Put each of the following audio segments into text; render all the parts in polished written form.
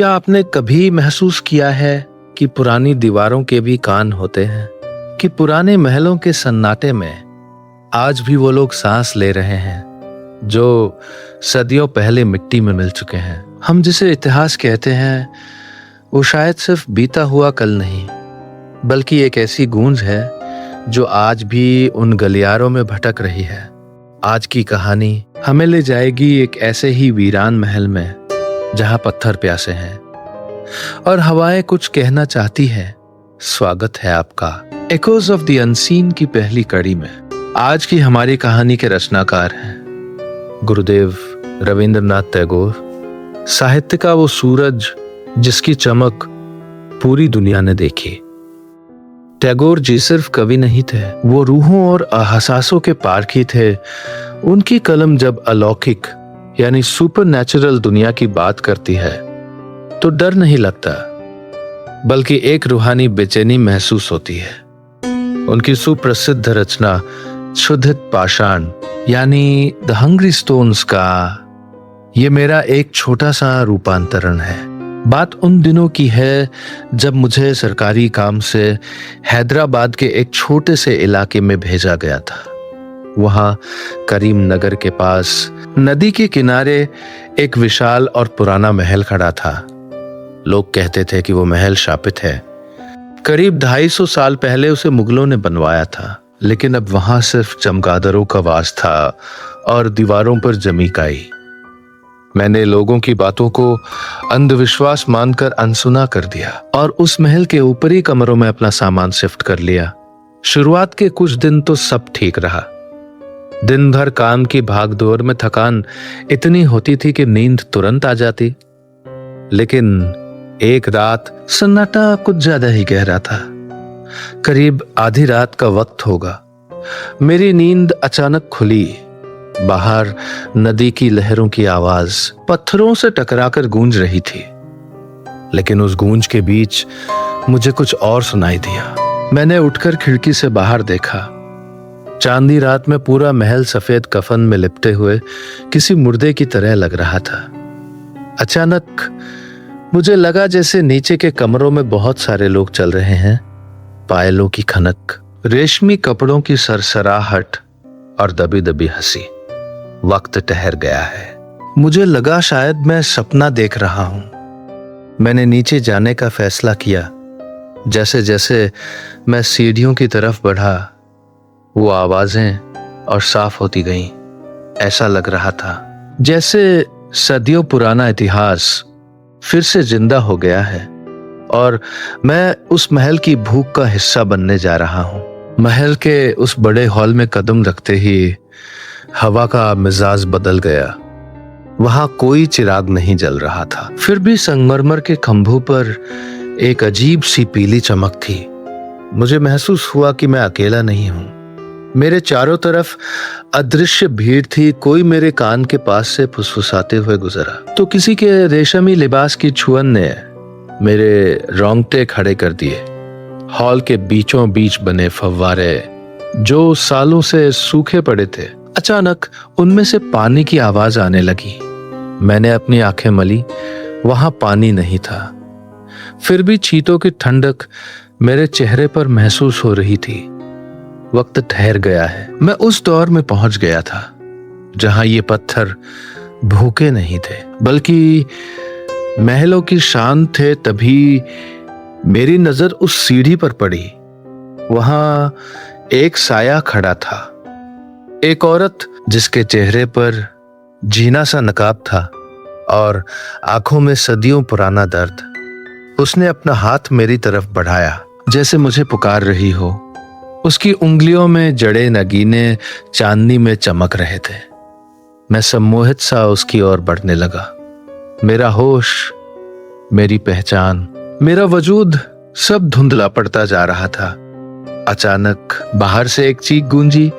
क्या आपने कभी महसूस किया है कि पुरानी दीवारों के भी कान होते हैं, कि पुराने महलों के सन्नाटे में आज भी वो लोग सांस ले रहे हैं जो सदियों पहले मिट्टी में मिल चुके हैं। हम जिसे इतिहास कहते हैं वो शायद सिर्फ बीता हुआ कल नहीं, बल्कि एक ऐसी गूंज है जो आज भी उन गलियारों में भटक रही है। आज की कहानी हमें ले जाएगी एक ऐसे ही वीरान महल में जहां पत्थर प्यासे हैं और हवाएं कुछ कहना चाहती है। स्वागत है आपका एकोज ऑफ द अनसीन की पहली कड़ी में। आज की हमारी कहानी के रचनाकार हैं गुरुदेव रविंद्रनाथ टैगोर, साहित्य का वो सूरज जिसकी चमक पूरी दुनिया ने देखी। टैगोर जी सिर्फ कवि नहीं थे, वो रूहों और अहसासों के पारखी थे। उनकी कलम जब अलौकिक यानी सुपरनैचुरल दुनिया की बात करती है तो डर नहीं लगता, बल्कि एक रूहानी बेचैनी महसूस होती है। उनकी सुप्रसिद्ध रचना क्षुधित पाषाण यानी द हंग्री स्टोन्स का ये मेरा एक छोटा सा रूपांतरण है। बात उन दिनों की है जब मुझे सरकारी काम से हैदराबाद के एक छोटे से इलाके में भेजा गया था। वहां करीम नगर के पास नदी के किनारे एक विशाल और पुराना महल खड़ा था। लोग कहते थे कि वो महल शापित है। करीब 250 साल पहले उसे मुगलों ने बनवाया था, लेकिन अब वहां सिर्फ चमगादड़ों का वास था और दीवारों पर जमी काई। मैंने लोगों की बातों को अंधविश्वास मानकर अनसुना कर दिया और उस महल के ऊपरी कमरों में अपना सामान शिफ्ट कर लिया। शुरुआत के कुछ दिन तो सब ठीक रहा। दिन भर काम की भागदौड़ में थकान इतनी होती थी कि नींद तुरंत आ जाती, लेकिन एक रात सन्नाटा कुछ ज्यादा ही गहरा था। करीब आधी रात का वक्त होगा। मेरी नींद अचानक खुली। बाहर नदी की लहरों की आवाज पत्थरों से टकराकर गूंज रही थी, लेकिन उस गूंज के बीच मुझे कुछ और सुनाई दिया। मैंने उठकर खिड़की से बाहर देखा। चांदी रात में पूरा महल सफेद कफन में लिपटे हुए किसी मुर्दे की तरह लग रहा था। अचानक मुझे लगा जैसे नीचे के कमरों में बहुत सारे लोग चल रहे हैं। पायलों की खनक, रेशमी कपड़ों की सरसराहट और दबी दबी हंसी। वक्त ठहर गया है। मुझे लगा शायद मैं सपना देख रहा हूं। मैंने नीचे जाने का फैसला किया। जैसे जैसे मैं सीढ़ियों की तरफ बढ़ा, वो आवाजें और साफ होती गईं। ऐसा लग रहा था जैसे सदियों पुराना इतिहास फिर से जिंदा हो गया है और मैं उस महल की भूख का हिस्सा बनने जा रहा हूं। महल के उस बड़े हॉल में कदम रखते ही हवा का मिजाज बदल गया। वहां कोई चिराग नहीं जल रहा था, फिर भी संगमरमर के खंभों पर एक अजीब सी पीली चमक थी। मुझे महसूस हुआ कि मैं अकेला नहीं हूं। मेरे चारों तरफ अदृश्य भीड़ थी। कोई मेरे कान के पास से फुसफुसाते हुए गुजरा तो किसी के रेशमी लिबास की छुअन ने मेरे रोंगटे खड़े कर दिए। हॉल के बीचों बीच बने फव्वारे जो सालों से सूखे पड़े थे, अचानक उनमें से पानी की आवाज आने लगी। मैंने अपनी आंखें मली, वहां पानी नहीं था, फिर भी चींटों की ठंडक मेरे चेहरे पर महसूस हो रही थी। वक्त ठहर गया है। मैं उस दौर में पहुंच गया था जहां ये पत्थर भूखे नहीं थे, बल्कि महलों की शान थे। तभी मेरी नजर उस सीढ़ी पर पड़ी। वहां एक साया खड़ा था, एक औरत जिसके चेहरे पर जीना सा नकाब था और आंखों में सदियों पुराना दर्द। उसने अपना हाथ मेरी तरफ बढ़ाया जैसे मुझे पुकार रही हो। उसकी उंगलियों में जड़े नगीने चांदनी में चमक रहे थे। मैं सम्मोहित सा उसकी ओर बढ़ने लगा। मेरा होश, मेरी पहचान, मेरा वजूद सब धुंधला पड़ता जा रहा था। अचानक बाहर से एक चीख गूंजी,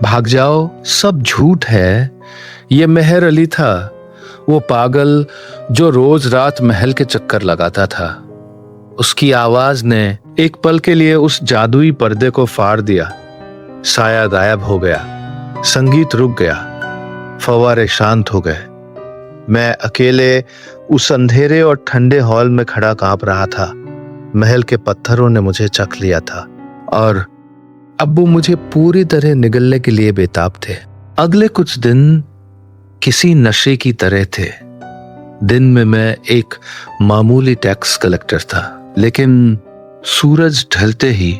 भाग जाओ, सब झूठ है। ये मेहर अली था, वो पागल जो रोज रात महल के चक्कर लगाता था। उसकी आवाज ने एक पल के लिए उस जादुई पर्दे को फाड़ दिया। साया गायब हो गया, संगीत रुक गया, फव्वारे शांत हो गए। मैं अकेले उस अंधेरे और ठंडे हॉल में खड़ा कांप रहा था। महल के पत्थरों ने मुझे चख लिया था और अब वो मुझे पूरी तरह निगलने के लिए बेताब थे। अगले कुछ दिन किसी नशे की तरह थे। दिन में मैं एक मामूली टैक्स कलेक्टर था, लेकिन सूरज ढलते ही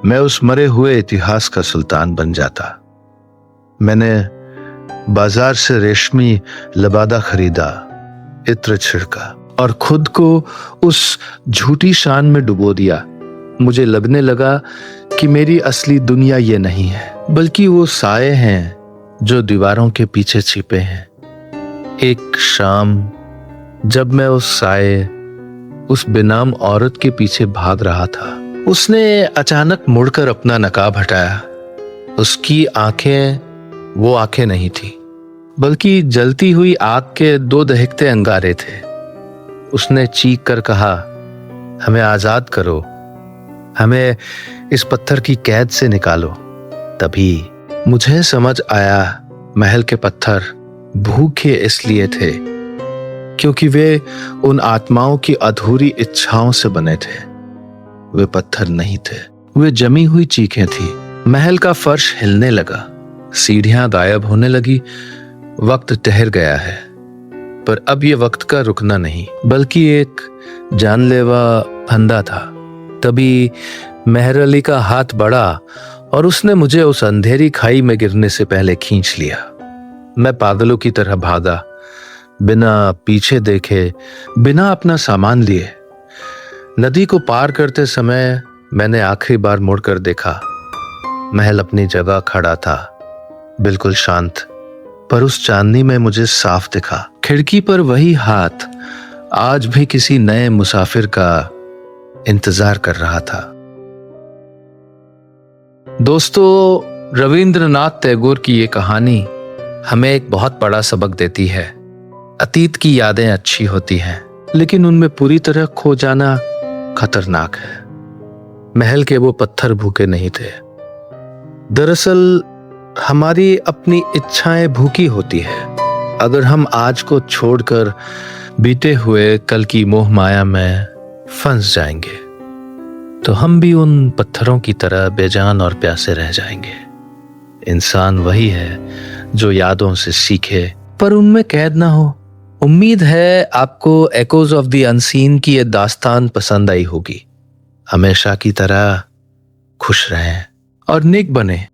मैं उस मरे हुए इतिहास का सुल्तान बन जाता। मैंने बाजार से रेशमी लबादा खरीदा, इत्र छिड़का और खुद को उस झूठी शान में डुबो दिया। मुझे लगने लगा कि मेरी असली दुनिया ये नहीं है, बल्कि वो साए हैं जो दीवारों के पीछे छिपे हैं। एक शाम जब मैं उस साए, उस बेनाम औरत के पीछे भाग रहा था, उसने अचानक मुड़कर अपना नकाब हटाया। उसकी आंखें वो आंखें नहीं थी, बल्कि जलती हुई आग के दो दहकते अंगारे थे। उसने चीख कर कहा, हमें आजाद करो, हमें इस पत्थर की कैद से निकालो। तभी मुझे समझ आया, महल के पत्थर भूखे इसलिए थे क्योंकि वे उन आत्माओं की अधूरी इच्छाओं से बने थे। वे पत्थर नहीं थे, वे जमी हुई चीखें थी। महल का फर्श हिलने लगा, सीढ़ियां गायब होने लगी। वक्त ठहर गया है, पर अब ये वक्त का रुकना नहीं, बल्कि एक जानलेवा फंदा था। तभी मेहर अली का हाथ बढ़ा और उसने मुझे उस अंधेरी खाई में गिरने से पहले खींच लिया। मैं पागलों की तरह भागा, बिना पीछे देखे, बिना अपना सामान लिए। नदी को पार करते समय मैंने आखिरी बार मुड़कर देखा। महल अपनी जगह खड़ा था, बिल्कुल शांत, पर उस चांदनी में मुझे साफ दिखा। खिड़की पर वही हाथ आज भी किसी नए मुसाफिर का इंतजार कर रहा था। दोस्तों, रविंद्रनाथ टैगोर की ये कहानी हमें एक बहुत बड़ा सबक देती है। अतीत की यादें अच्छी होती हैं, लेकिन उनमें पूरी तरह खो जाना खतरनाक है। महल के वो पत्थर भूखे नहीं थे। दरअसल हमारी अपनी इच्छाएं भूखी होती है। अगर हम आज को छोड़कर बीते हुए कल की मोह माया में फंस जाएंगे, तो हम भी उन पत्थरों की तरह बेजान और प्यासे रह जाएंगे। इंसान वही है जो यादों से सीखे पर उनमें कैद ना हो। उम्मीद है आपको एकोज ऑफ द अनसीन की ये दास्तान पसंद आई होगी। हमेशा की तरह खुश रहें और नेक बने।